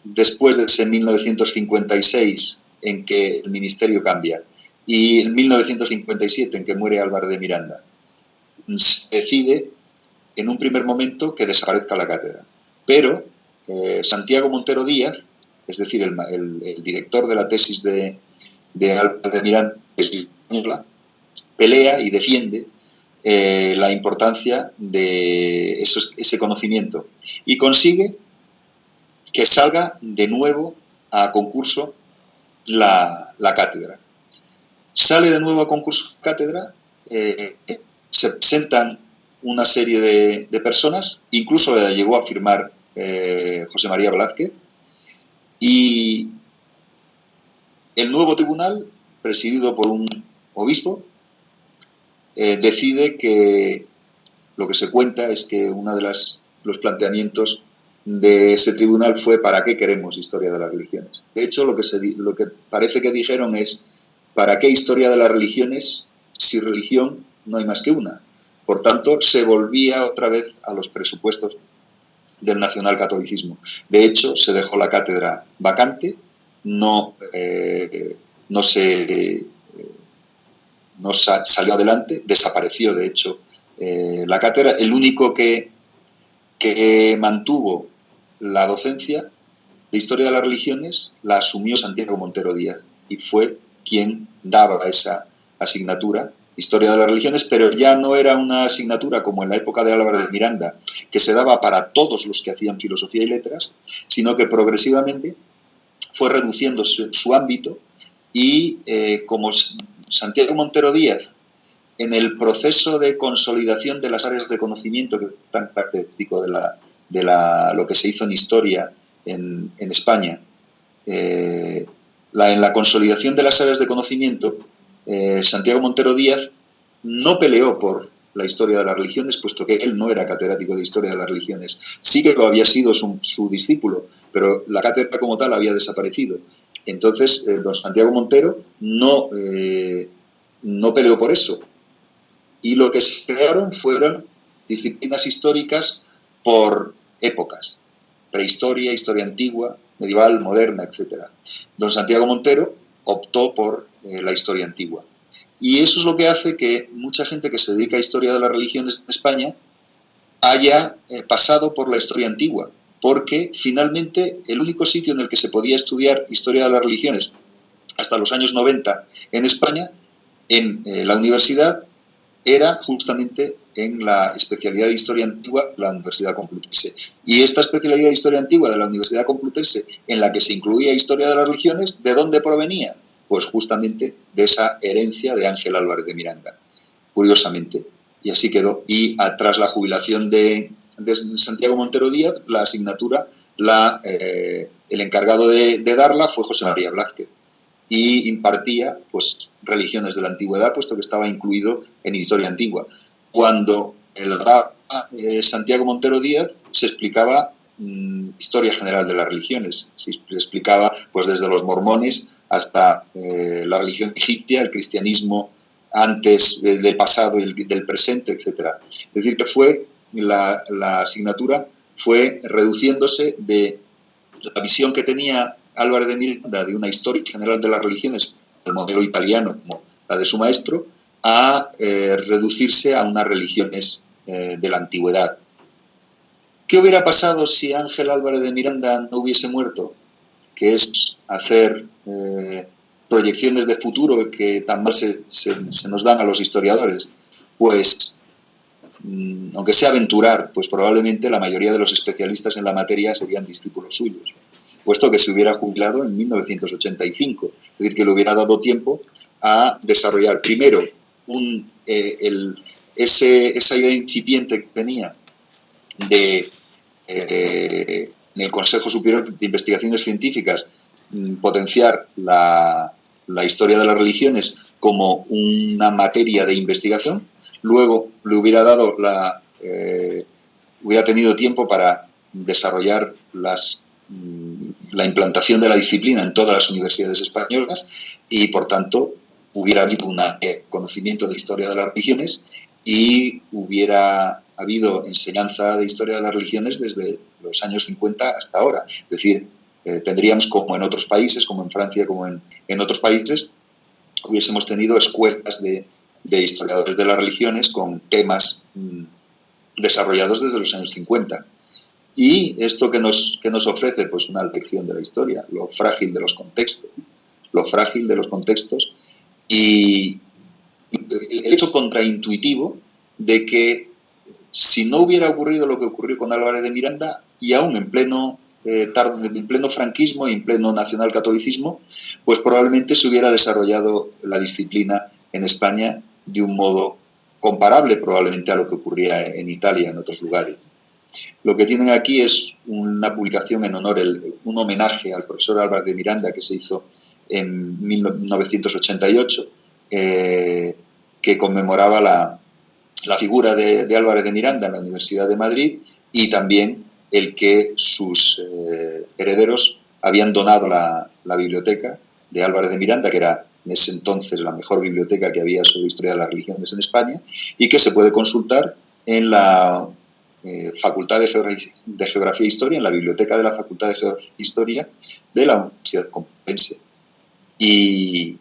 después de ese 1956 en que el ministerio cambia y en 1957 en que muere Álvarez de Miranda. Se decide en un primer momento que desaparezca la cátedra, pero Santiago Montero Díaz, es decir, el director de la tesis de Álvarez de Miranda, pelea y defiende la importancia de ese conocimiento y consigue que salga de nuevo a concurso la cátedra. Sale de nuevo a concurso cátedra, se presentan una serie de personas, incluso la llegó a firmar José María Blázquez, y el nuevo tribunal, presidido por un obispo, decide que lo que se cuenta es que uno de los planteamientos de ese tribunal fue ¿para qué queremos historia de las religiones? De hecho, lo que parece que dijeron es ¿para qué historia de las religiones si religión no hay más que una? Por tanto, se volvía otra vez a los presupuestos del nacionalcatolicismo. De hecho, se dejó la cátedra vacante, no salió adelante, desapareció, de hecho, la cátedra. El único que mantuvo la docencia de Historia de las Religiones la asumió Santiago Montero Díaz y fue quien daba esa asignatura, Historia de las Religiones, pero ya no era una asignatura como en la época de Álvarez de Miranda, que se daba para todos los que hacían filosofía y letras, sino que progresivamente fue reduciendo su ámbito y como Santiago Montero Díaz, en el proceso de consolidación de las áreas de conocimiento, que es tan característico de lo que se hizo en historia en España, en la consolidación de las áreas de conocimiento, Santiago Montero Díaz no peleó por la historia de las religiones, puesto que él no era catedrático de historia de las religiones. Sí que lo había sido su discípulo, pero la cátedra como tal había desaparecido. Entonces, don Santiago Montero no peleó por eso. Y lo que se crearon fueron disciplinas históricas por épocas: prehistoria, historia antigua, medieval, moderna, etc. Don Santiago Montero optó por la historia antigua. Y eso es lo que hace que mucha gente que se dedica a historia de las religiones en España haya pasado por la historia antigua, porque finalmente el único sitio en el que se podía estudiar historia de las religiones hasta los años 90 en España, en la universidad, era justamente en la especialidad de Historia Antigua de la Universidad Complutense. Y esta especialidad de Historia Antigua de la Universidad Complutense, en la que se incluía Historia de las Religiones, ¿de dónde provenía? Pues justamente de esa herencia de Ángel Álvarez de Miranda, curiosamente. Y así quedó. Y tras la jubilación de Santiago Montero Díaz, la asignatura, el encargado de darla fue José María Blázquez. Y impartía pues religiones de la antigüedad, puesto que estaba incluido en Historia Antigua. Cuando Santiago Montero Díaz se explicaba historia general de las religiones, se explicaba pues desde los mormones hasta la religión egipcia, el cristianismo antes del pasado y del presente, etc. Es decir, que fue la asignatura fue reduciéndose de la visión que tenía Álvarez de Miranda de una historia general de las religiones, el modelo italiano como la de su maestro, a reducirse a unas religiones de la antigüedad. ¿Qué hubiera pasado si Ángel Álvarez de Miranda no hubiese muerto? Que es hacer proyecciones de futuro que tan mal se nos dan a los historiadores. Pues, aunque sea aventurar, pues probablemente la mayoría de los especialistas en la materia serían discípulos suyos, puesto que se hubiera jubilado en 1985, es decir, que le hubiera dado tiempo a desarrollar primero esa idea incipiente que tenía en el Consejo Superior de Investigaciones Científicas, potenciar la historia de las religiones como una materia de investigación. Luego le hubiera dado hubiera tenido tiempo para desarrollar la implantación de la disciplina en todas las universidades españolas y, por tanto, hubiera habido un conocimiento de historia de las religiones y hubiera ha habido enseñanza de historia de las religiones desde los años 50 hasta ahora. Es decir, tendríamos, como en otros países, como en Francia, como en otros países, hubiésemos tenido escuelas de historiadores de las religiones con temas desarrollados desde los años 50. Y esto que nos ofrece, pues una lección de la historia, lo frágil de los contextos, y el hecho contraintuitivo de que si no hubiera ocurrido lo que ocurrió con Álvarez de Miranda, y aún en pleno franquismo y en pleno nacionalcatolicismo, pues probablemente se hubiera desarrollado la disciplina en España de un modo comparable probablemente a lo que ocurría en Italia, en otros lugares. Lo que tienen aquí es una publicación en honor, un homenaje al profesor Álvarez de Miranda que se hizo en 1988, que conmemoraba la figura de Álvarez de Miranda en la Universidad de Madrid, y también el que sus herederos habían donado la biblioteca de Álvarez de Miranda, que era en ese entonces la mejor biblioteca que había sobre historia de las religiones en España, y que se puede consultar en la Facultad de Geografía e Historia, en la biblioteca de la Facultad de Geografía e Historia de la Universidad Complutense. Y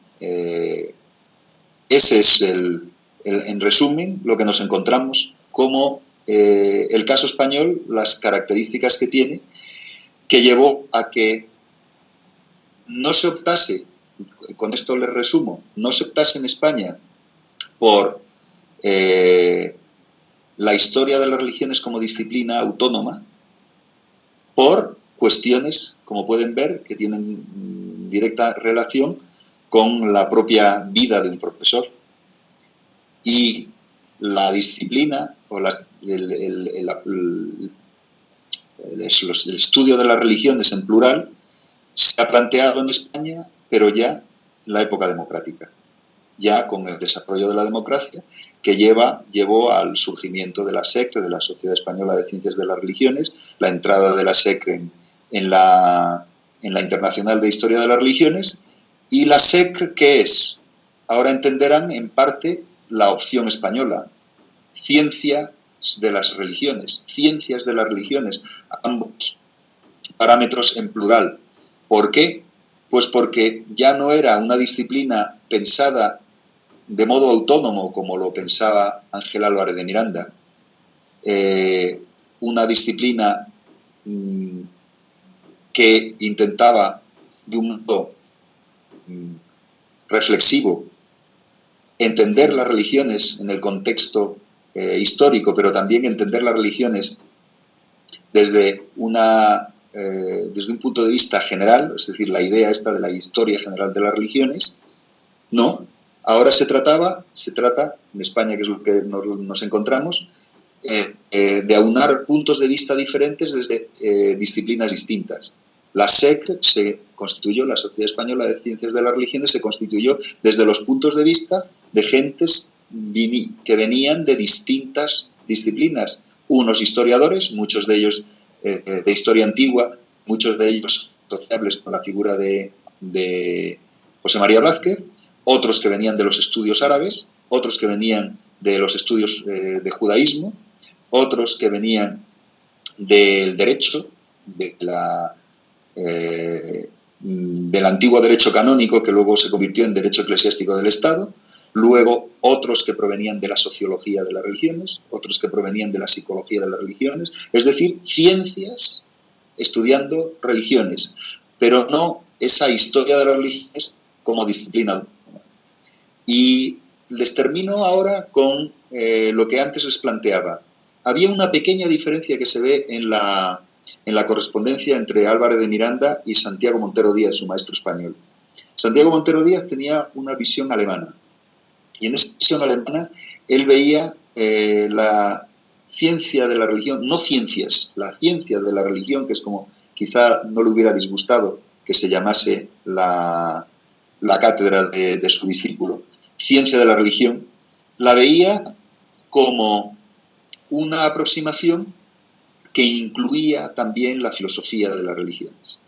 ese es en resumen lo que nos encontramos como el caso español, las características que tiene, que llevó a que no se optase, con esto les resumo, no se optase en España por la historia de las religiones como disciplina autónoma, por cuestiones, como pueden ver, que tienen directa relación con la propia vida de un profesor. Y la disciplina o el estudio de las religiones en plural se ha planteado en España, pero ya en la época democrática, ya con el desarrollo de la democracia, que llevó al surgimiento de la SECRE, de la Sociedad Española de Ciencias de las Religiones, la entrada de la SECRE en la Internacional de Historia de las Religiones, y la SECRE, ¿qué es? Ahora entenderán en parte la opción española, ciencia de las religiones, ciencias de las religiones, ambos parámetros en plural. ¿Por qué? Pues porque ya no era una disciplina pensada de modo autónomo como lo pensaba Ángel Álvarez de Miranda, una disciplina que intentaba de un modo reflexivo entender las religiones en el contexto histórico, pero también entender las religiones desde un punto de vista general, es decir, la idea esta de la historia general de las religiones. No, ahora se trata, en España, que es lo que nos encontramos, de aunar puntos de vista diferentes desde disciplinas distintas. La SECRE se constituyó, la Sociedad Española de Ciencias de las Religiones, se constituyó desde los puntos de vista de gentes que venían de distintas disciplinas. Unos historiadores, muchos de ellos de historia antigua, muchos de ellos asociables con la figura de José María Blázquez, otros que venían de los estudios árabes, otros que venían de los estudios de judaísmo, otros que venían del derecho, del antiguo derecho canónico, que luego se convirtió en derecho eclesiástico del Estado, luego otros que provenían de la sociología de las religiones, otros que provenían de la psicología de las religiones, es decir, ciencias estudiando religiones, pero no esa historia de las religiones como disciplina. Y les termino ahora con lo que antes les planteaba. Había una pequeña diferencia que se ve en la correspondencia entre Álvarez de Miranda y Santiago Montero Díaz, su maestro español. Santiago Montero Díaz tenía una visión alemana, y en esa visión alemana él veía la ciencia de la religión, no ciencias, la ciencia de la religión, que es como quizá no le hubiera disgustado que se llamase la cátedra de su discípulo, ciencia de la religión, la veía como una aproximación que incluía también la filosofía de las religiones.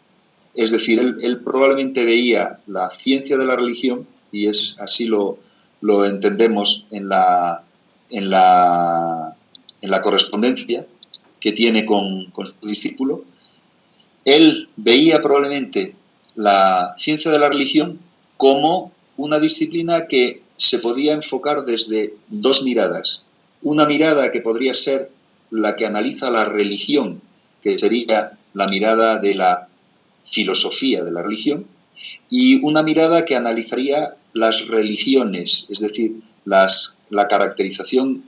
Es decir, él probablemente veía la ciencia de la religión, y es así lo entendemos en en la correspondencia que tiene con su discípulo, él veía probablemente la ciencia de la religión como una disciplina que se podía enfocar desde dos miradas. Una mirada que podría ser la que analiza la religión, que sería la mirada de la filosofía de la religión, y una mirada que analizaría las religiones, es decir, la caracterización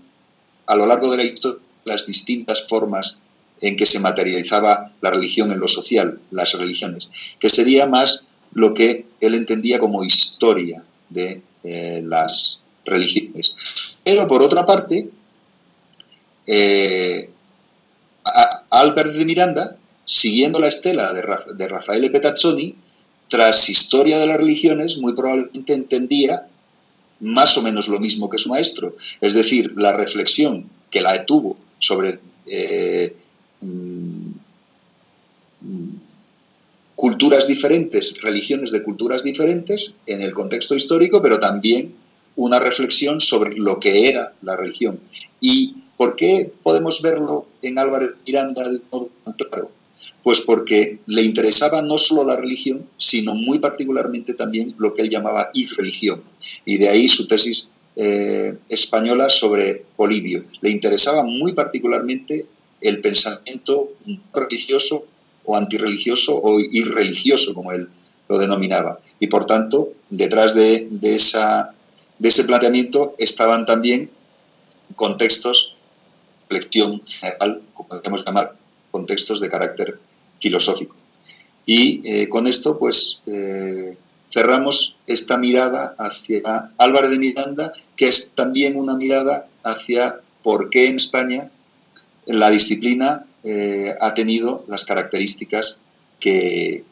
a lo largo de la historia, las distintas formas en que se materializaba la religión en lo social, las religiones, que sería más lo que él entendía como historia de las religiones. Pero por otra parte, Álvar de Miranda, siguiendo la estela de Raffaele Petazzoni, tras Historia de las religiones, muy probablemente entendía más o menos lo mismo que su maestro, es decir, la reflexión que la tuvo sobre culturas diferentes, religiones de culturas diferentes en el contexto histórico, pero también una reflexión sobre lo que era la religión. ¿Y por qué podemos verlo en Álvarez Miranda de modo tan claro? Pues porque le interesaba no solo la religión, sino muy particularmente también lo que él llamaba irreligión. Y de ahí su tesis española sobre Polibio. Le interesaba muy particularmente el pensamiento religioso o antirreligioso o irreligioso, como él lo denominaba. Y por tanto, detrás de ese planteamiento estaban también contextos, reflexión general, como podemos llamar, contextos de carácter filosófico. Y con esto, pues, cerramos esta mirada hacia Álvarez de Miranda, que es también una mirada hacia por qué en España la disciplina ha tenido las características que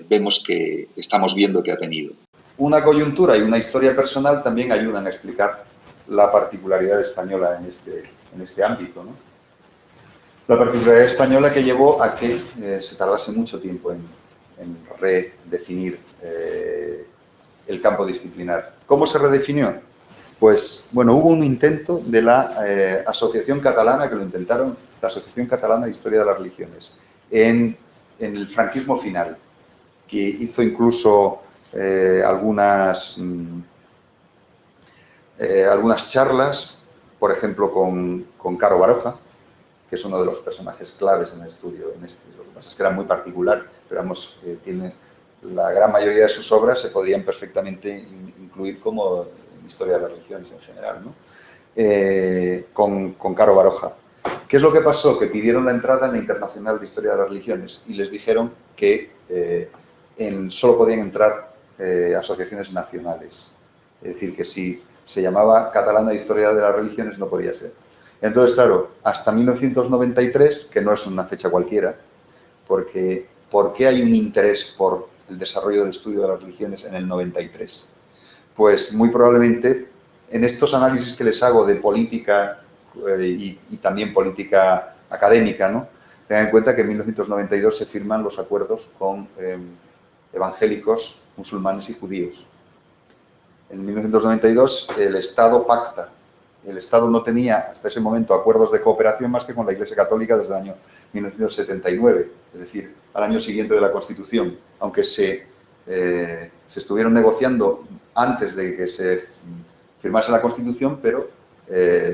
vemos que estamos viendo que ha tenido. Una coyuntura y una historia personal también ayudan a explicar la particularidad española en este ámbito, ¿no? La particularidad española que llevó a que se tardase mucho tiempo en redefinir el campo disciplinar. ¿Cómo se redefinió? Pues, bueno, hubo un intento de la Asociación Catalana, que lo intentaron, la Asociación Catalana de Historia de las Religiones, en el franquismo final, que hizo incluso algunas charlas, por ejemplo, con Caro Baroja, que es uno de los personajes claves en el estudio. Lo que pasa es que era muy particular, pero vamos, la gran mayoría de sus obras se podrían perfectamente incluir como historia de las religiones en general, ¿no? Con Caro Baroja. ¿Qué es lo que pasó? Que pidieron la entrada en la Internacional de Historia de las Religiones y les dijeron que solo podían entrar asociaciones nacionales. Es decir, que si se llamaba Catalana de Historia de las Religiones no podía ser. Entonces, claro, hasta 1993, que no es una fecha cualquiera, porque ¿por qué hay un interés por el desarrollo del estudio de las religiones en el 93? Pues muy probablemente en estos análisis que les hago de política y también política académica, ¿no? Tengan en cuenta que en 1992 se firman los acuerdos con evangélicos, musulmanes y judíos. En 1992 el Estado pacta. El Estado no tenía hasta ese momento acuerdos de cooperación más que con la Iglesia Católica desde el año 1979, es decir, al año siguiente de la Constitución, aunque se estuvieron negociando antes de que se firmase la Constitución, pero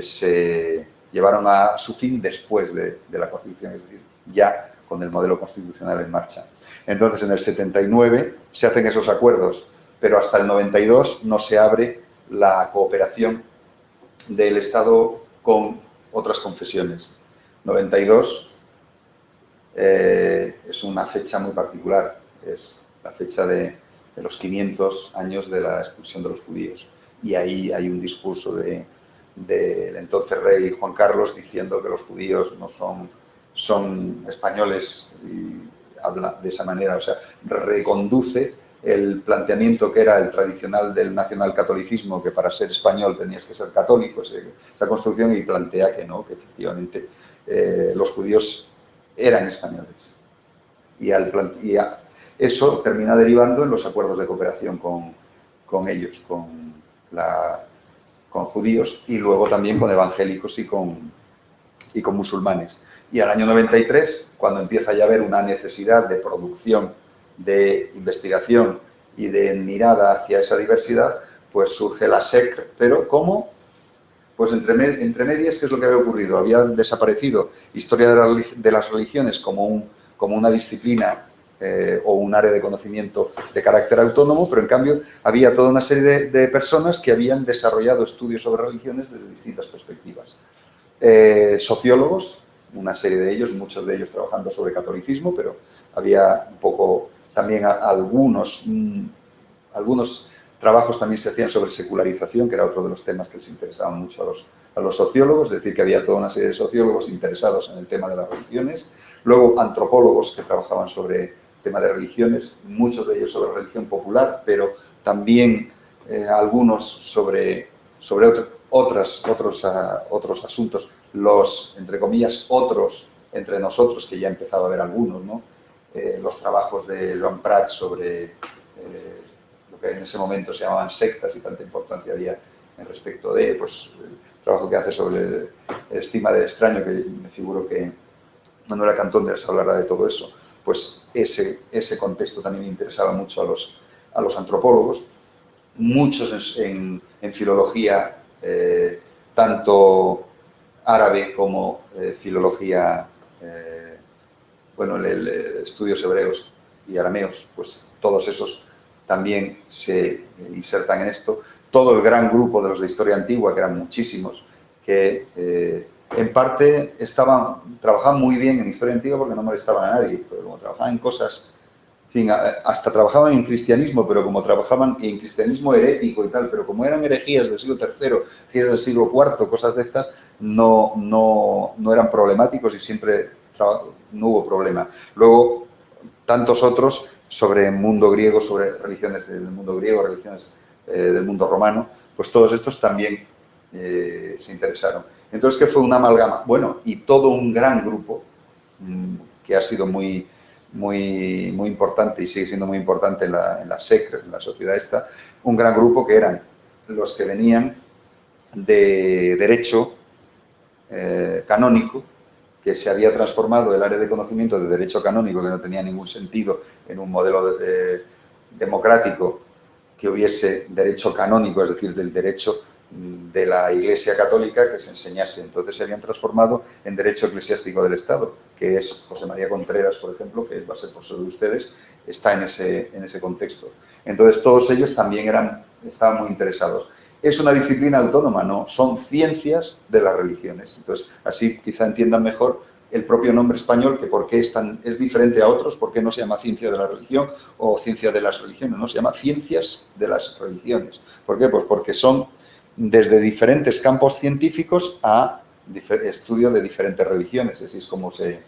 se llevaron a su fin después de la Constitución, es decir, ya con el modelo constitucional en marcha. Entonces, en el 79 se hacen esos acuerdos, pero hasta el 92 no se abre la cooperación del Estado con otras confesiones. 92 es una fecha muy particular, es la fecha de los 500 años de la expulsión de los judíos. Y ahí hay un discurso del entonces rey Juan Carlos diciendo que los judíos no son españoles, y habla de esa manera, o sea, reconduce el planteamiento que era el tradicional del nacionalcatolicismo, que para ser español tenías que ser católico, esa construcción, y plantea que no, que efectivamente los judíos eran españoles. Y eso termina derivando en los acuerdos de cooperación con ellos, con judíos, y luego también con evangélicos y con y con musulmanes. Y al año 93, cuando empieza ya a haber una necesidad de producción, de investigación y de mirada hacia esa diversidad, pues surge la SEC, pero ¿cómo? Pues entre medias, ¿qué es lo que había ocurrido? Había desaparecido historia de las religiones como una disciplina o un área de conocimiento de carácter autónomo, pero en cambio había toda una serie de personas que habían desarrollado estudios sobre religiones desde distintas perspectivas. Sociólogos, una serie de ellos, muchos de ellos trabajando sobre catolicismo, pero había un poco también algunos trabajos también se hacían sobre secularización, que era otro de los temas que les interesaban mucho a los sociólogos, es decir, que había toda una serie de sociólogos interesados en el tema de las religiones. Luego, antropólogos que trabajaban sobre el tema de religiones, muchos de ellos sobre religión popular, pero también algunos sobre otros asuntos, los, entre comillas, otros entre nosotros, que ya empezaba a haber algunos, ¿no? Los trabajos de Joan Prat sobre lo que en ese momento se llamaban sectas y tanta importancia había en respecto de, pues, el trabajo que hace sobre estima del extraño, que me figuro que Manuela Cantón les hablará de todo eso. Pues ese contexto también interesaba mucho a los antropólogos, muchos en filología, tanto árabe como filología, bueno, estudios hebreos y arameos, pues todos esos también se insertan en esto. Todo el gran grupo de los de historia antigua, que eran muchísimos, que en parte trabajaban muy bien en historia antigua porque no molestaban a nadie, pero como trabajaban en cosas, en fin, hasta trabajaban en cristianismo, pero como trabajaban en cristianismo herético y tal, pero como eran herejías del siglo III, herejías del siglo IV, cosas de estas, no eran problemáticos y siempre no hubo problema. Luego, tantos otros sobre el mundo griego, sobre religiones del mundo griego, religiones del mundo romano, pues todos estos también se interesaron. Entonces, ¿qué fue una amalgama? Bueno, y todo un gran grupo que ha sido muy importante y sigue siendo muy importante en la SEC, en la sociedad esta, un gran grupo que eran los que venían de derecho canónico, que se había transformado el área de conocimiento de derecho canónico, que no tenía ningún sentido en un modelo democrático que hubiese derecho canónico, es decir, del derecho de la Iglesia Católica que se enseñase. Entonces se habían transformado en derecho eclesiástico del Estado, que es José María Contreras, por ejemplo, que va a ser profesor de ustedes, está en ese contexto. Entonces todos ellos también estaban muy interesados. ¿Es una disciplina autónoma? No, son ciencias de las religiones. Entonces, así quizá entiendan mejor el propio nombre español, que por qué es diferente a otros, por qué no se llama ciencia de la religión o ciencia de las religiones, no, se llama ciencias de las religiones. ¿Por qué? Pues porque son desde diferentes campos científicos a estudio de diferentes religiones, así es como se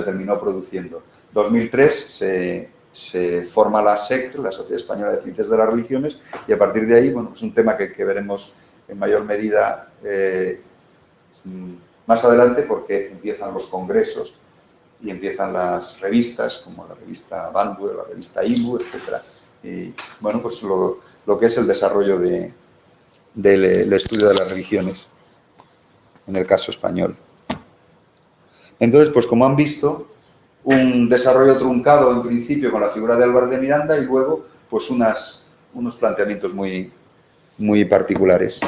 terminó produciendo. 2003 se forma la SEC, la Sociedad Española de Ciencias de las Religiones, y a partir de ahí, bueno, es un tema que veremos en mayor medida más adelante, porque empiezan los congresos y empiezan las revistas, como la revista Bandwell, la revista IMU, etc. Y, bueno, pues lo que es el desarrollo del estudio de las religiones, en el caso español. Entonces, pues como han visto, un desarrollo truncado en principio con la figura de Álvarez de Miranda y luego pues unos planteamientos muy particulares.